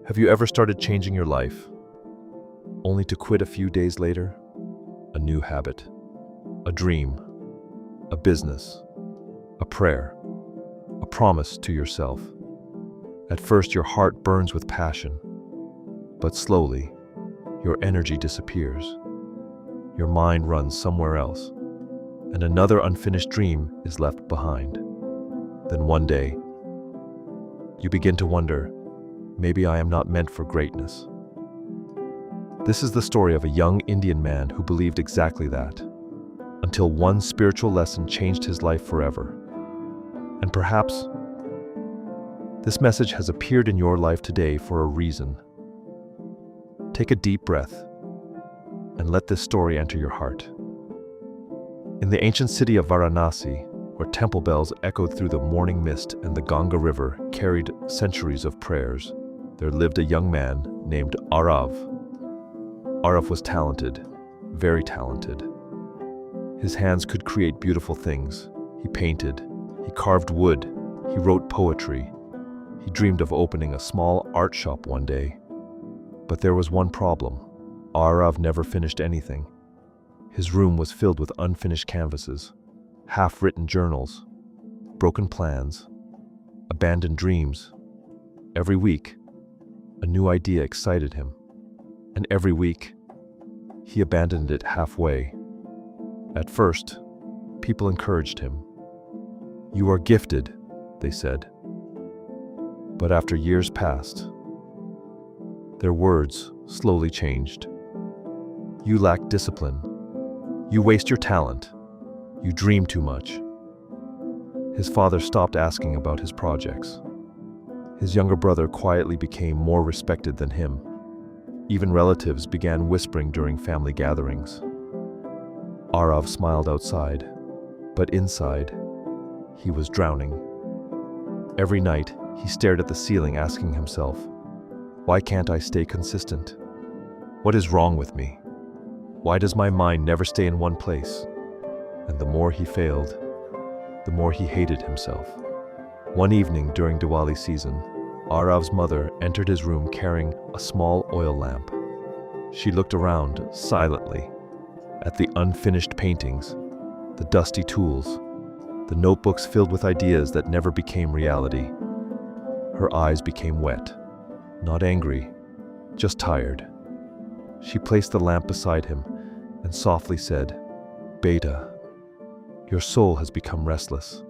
Have you ever started changing your life, only to quit a few days later? A new habit, a dream, a business, a prayer, a promise to yourself. At first, your heart burns with passion, but slowly, your energy disappears. Your mind runs somewhere else, and another unfinished dream is left behind. Then one day, you begin to wonder, maybe I am not meant for greatness. This is the story of a young Indian man who believed exactly that, until one spiritual lesson changed his life forever. And perhaps this message has appeared in your life today for a reason. Take a deep breath and let this story enter your heart. In the ancient city of Varanasi, where temple bells echoed through the morning mist and the Ganga River carried centuries of prayers, there lived a young man named Arav. Arav was talented, very talented. His hands could create beautiful things. He painted, he carved wood, he wrote poetry. He dreamed of opening a small art shop one day. But there was one problem. Arav never finished anything. His room was filled with unfinished canvases, half-written journals, broken plans, abandoned dreams. Every week, a new idea excited him, and every week, he abandoned it halfway. At first, people encouraged him. "You are gifted," they said. But after years passed, their words slowly changed. "You lack discipline. You waste your talent. You dream too much." His father stopped asking about his projects. His younger brother quietly became more respected than him. Even relatives began whispering during family gatherings. Arav smiled outside, but inside, he was drowning. Every night, he stared at the ceiling asking himself, "Why can't I stay consistent? What is wrong with me? Why does my mind never stay in one place?" And the more he failed, the more he hated himself. One evening during Diwali season, Arav's mother entered his room carrying a small oil lamp. She looked around silently at the unfinished paintings, the dusty tools, the notebooks filled with ideas that never became reality. Her eyes became wet, not angry, just tired. She placed the lamp beside him and softly said, "Beta, your soul has become restless."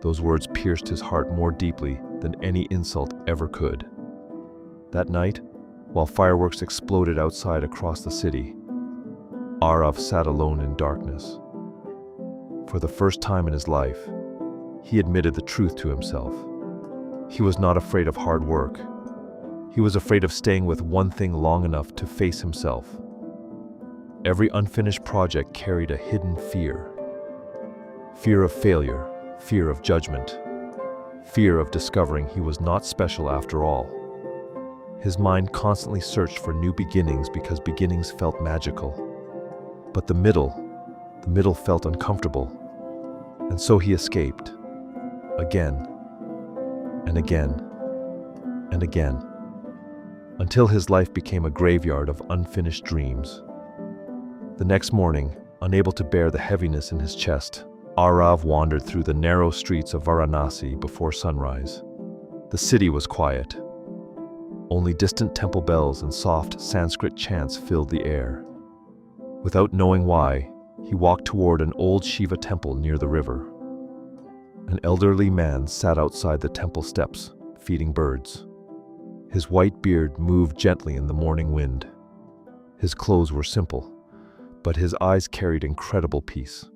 Those words pierced his heart more deeply than any insult ever could. That night, while fireworks exploded outside across the city, Arav sat alone in darkness. For the first time in his life, he admitted the truth to himself. He was not afraid of hard work. He was afraid of staying with one thing long enough to face himself. Every unfinished project carried a hidden fear. Fear of failure, fear of judgment, fear of discovering he was not special after all. His mind constantly searched for new beginnings because beginnings felt magical. But the middle felt uncomfortable. And so he escaped, again, and again, and again, until his life became a graveyard of unfinished dreams. The next morning, unable to bear the heaviness in his chest, Arav wandered through the narrow streets of Varanasi before sunrise. The city was quiet. Only distant temple bells and soft Sanskrit chants filled the air. Without knowing why, he walked toward an old Shiva temple near the river. An elderly man sat outside the temple steps, feeding birds. His white beard moved gently in the morning wind. His clothes were simple, but his eyes carried incredible peace.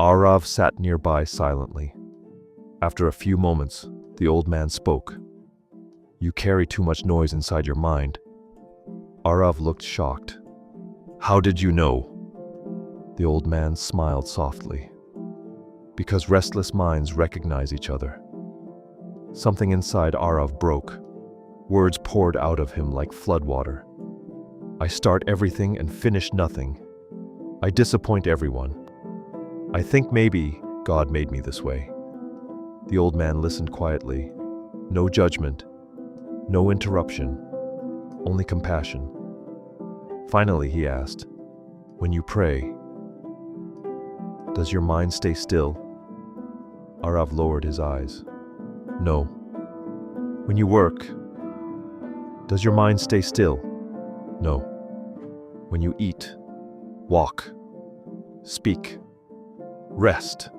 Arav sat nearby silently. After a few moments, the old man spoke. "You carry too much noise inside your mind." Arav looked shocked. "How did you know?" The old man smiled softly. "Because restless minds recognize each other." Something inside Arav broke. Words poured out of him like floodwater. "I start everything and finish nothing. I disappoint everyone. I think maybe God made me this way." The old man listened quietly. No judgment, No interruption, only compassion. Finally, he asked, "When you pray, does your mind stay still?" Arav lowered his eyes. "No." "When you work, does your mind stay still?" "No." "When you eat, walk, speak, rest?"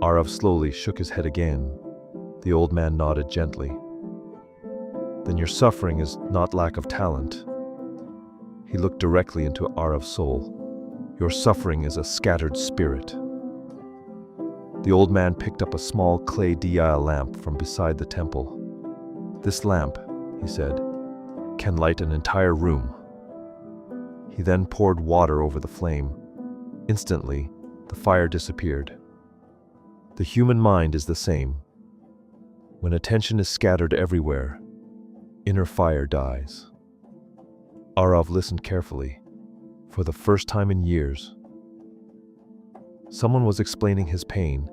Arav slowly shook his head again. The old man nodded gently. "Then your suffering is not lack of talent." He looked directly into Arav's soul. "Your suffering is a scattered spirit." The old man picked up a small clay dial lamp from beside the temple. "This lamp," he said, "can light an entire room." He then poured water over the flame. Instantly, the fire disappeared. The human mind is the same. When attention is scattered everywhere, inner fire dies. Arav listened carefully. For the first time in years, someone was explaining his pain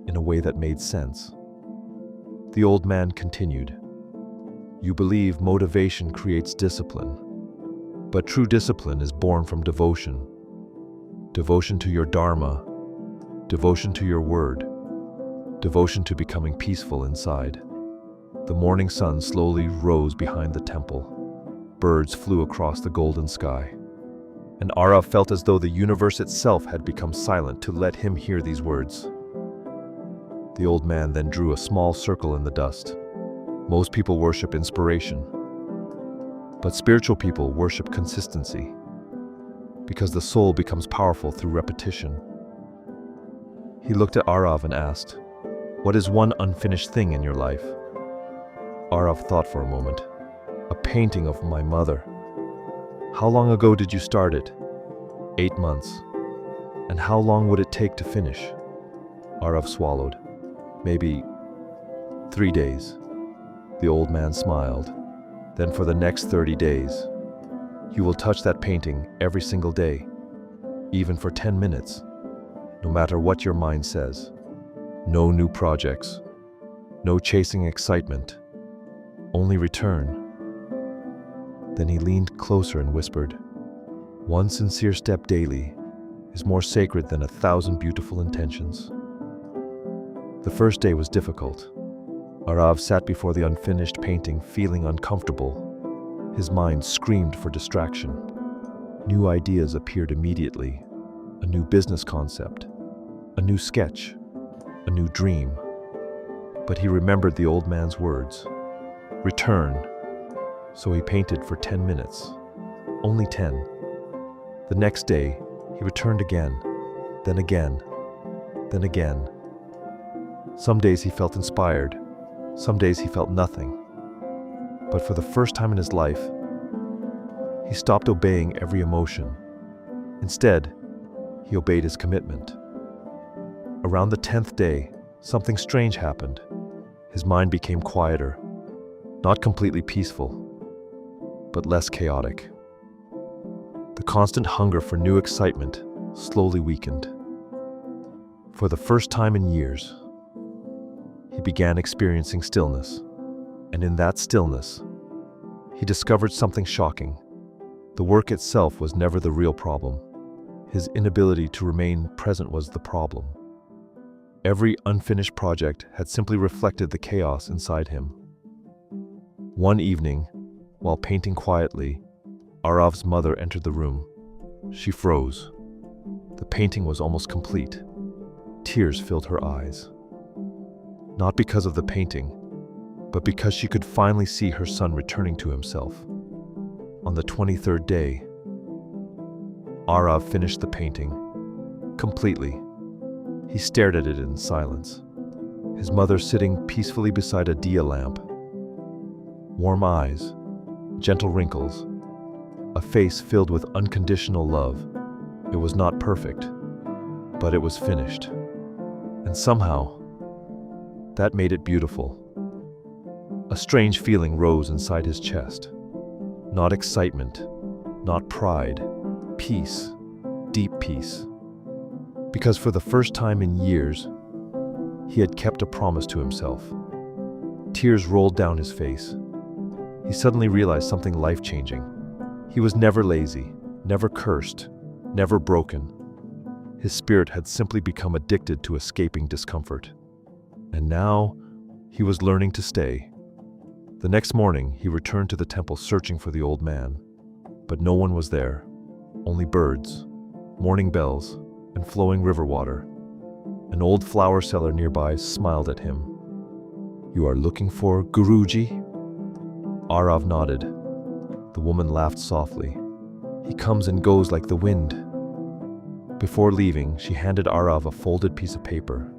in a way that made sense. The old man continued, "You believe motivation creates discipline, but true discipline is born from devotion. Devotion to your dharma, devotion to your word, devotion to becoming peaceful inside." The morning sun slowly rose behind the temple. Birds flew across the golden sky, and Arav felt as though the universe itself had become silent to let him hear these words. The old man then drew a small circle in the dust. Most people worship inspiration, but spiritual people worship consistency, because the soul becomes powerful through repetition. He looked at Arav and asked, "What is one unfinished thing in your life?" Arav thought for a moment. "A painting of my mother." "How long ago did you start it?" 8 months. "And how long would it take to finish?" Arav swallowed. "Maybe 3 days." The old man smiled. "Then for the next 30 days, you will touch that painting every single day, even for 10 minutes, no matter what your mind says. No new projects, no chasing excitement, only return." Then he leaned closer and whispered, "One sincere step daily is more sacred than 1,000 beautiful intentions." The first day was difficult. Arav sat before the unfinished painting feeling uncomfortable. His mind screamed for distraction. New ideas appeared immediately. A new business concept, a new sketch, a new dream. But he remembered the old man's words, "Return." So he painted for 10 minutes. Only 10. The next day, he returned again, then again, then again. Some days he felt inspired, some days he felt nothing. But for the first time in his life, he stopped obeying every emotion. Instead, he obeyed his commitment. Around the 10th day, something strange happened. His mind became quieter, not completely peaceful, but less chaotic. The constant hunger for new excitement slowly weakened. For the first time in years, he began experiencing stillness, and in that stillness, he discovered something shocking. The work itself was never the real problem. His inability to remain present was the problem. Every unfinished project had simply reflected the chaos inside him. One evening, while painting quietly, Arav's mother entered the room. She froze. The painting was almost complete. Tears filled her eyes. Not because of the painting, but because she could finally see her son returning to himself. On the 23rd day, Arav finished the painting completely. He stared at it in silence, his mother sitting peacefully beside a dia lamp. Warm eyes, gentle wrinkles, a face filled with unconditional love. It was not perfect, but it was finished. And somehow, that made it beautiful. A strange feeling rose inside his chest. Not excitement, not pride, peace, deep peace. Because for the first time in years, he had kept a promise to himself. Tears Tears rolled down his face. He suddenly realized something life-changing. He was never lazy, never cursed, never broken. His spirit had simply become addicted to escaping discomfort. And now, he was learning to stay. The next morning, he returned to the temple searching for the old man. But no one was there. Only birds, morning bells, and flowing river water. An old flower seller nearby smiled at him. "You are looking for Guruji?" Arav nodded. The woman laughed softly. "He comes and goes like the wind." Before leaving, she handed Arav a folded piece of paper.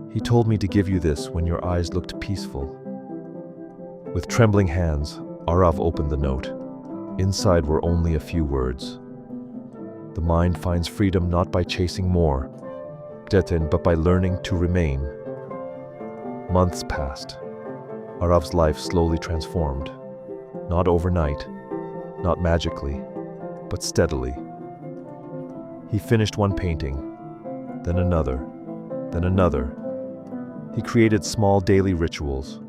"He told me to give you this when your eyes looked peaceful." With trembling hands, Arav opened the note. Inside were only a few words. "The mind finds freedom not by chasing more, but by learning to remain." Months passed. Arav's life slowly transformed. Not overnight, not magically, but steadily. He finished one painting, then another, then another. He created small daily rituals,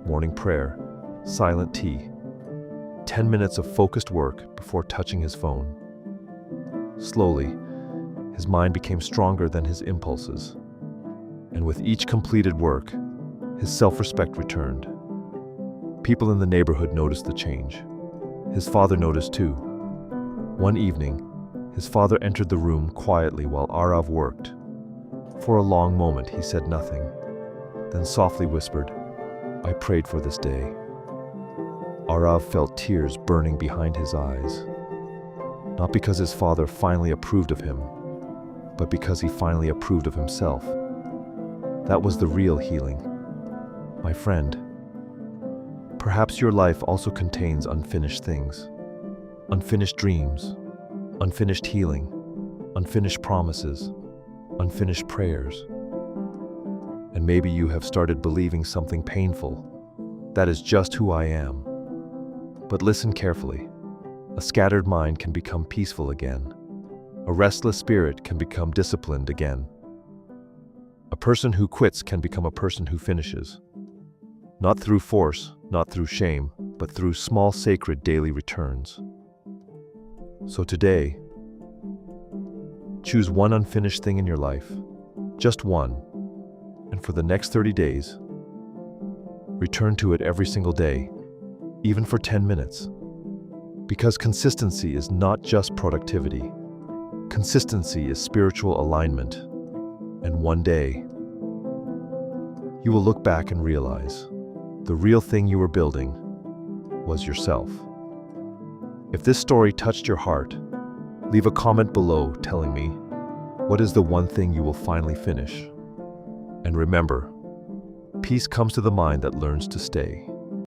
morning prayer, silent tea, 10 minutes of focused work before touching his phone. Slowly, his mind became stronger than his impulses. And with each completed work, his self-respect returned. People in the neighborhood noticed the change. His father noticed too. One evening, his father entered the room quietly while Arav worked. For a long moment, he said nothing, then softly whispered, "I prayed for this day." Arav felt tears burning behind his eyes. Not because his father finally approved of him, but because he finally approved of himself. That was the real healing. My friend, perhaps your life also contains unfinished things. Unfinished dreams, unfinished healing, unfinished promises, unfinished prayers. And maybe you have started believing something painful. That is just who I am. But listen carefully. A scattered mind can become peaceful again. A restless spirit can become disciplined again. A person who quits can become a person who finishes. Not through force, not through shame, but through small sacred daily returns. So today, choose one unfinished thing in your life, just one, and for the next 30 days, return to it every single day, even for 10 minutes. Because consistency is not just productivity. Consistency is spiritual alignment. And one day, you will look back and realize the real thing you were building was yourself. If this story touched your heart, leave a comment below telling me what is the one thing you will finally finish. And remember, peace comes to the mind that learns to stay.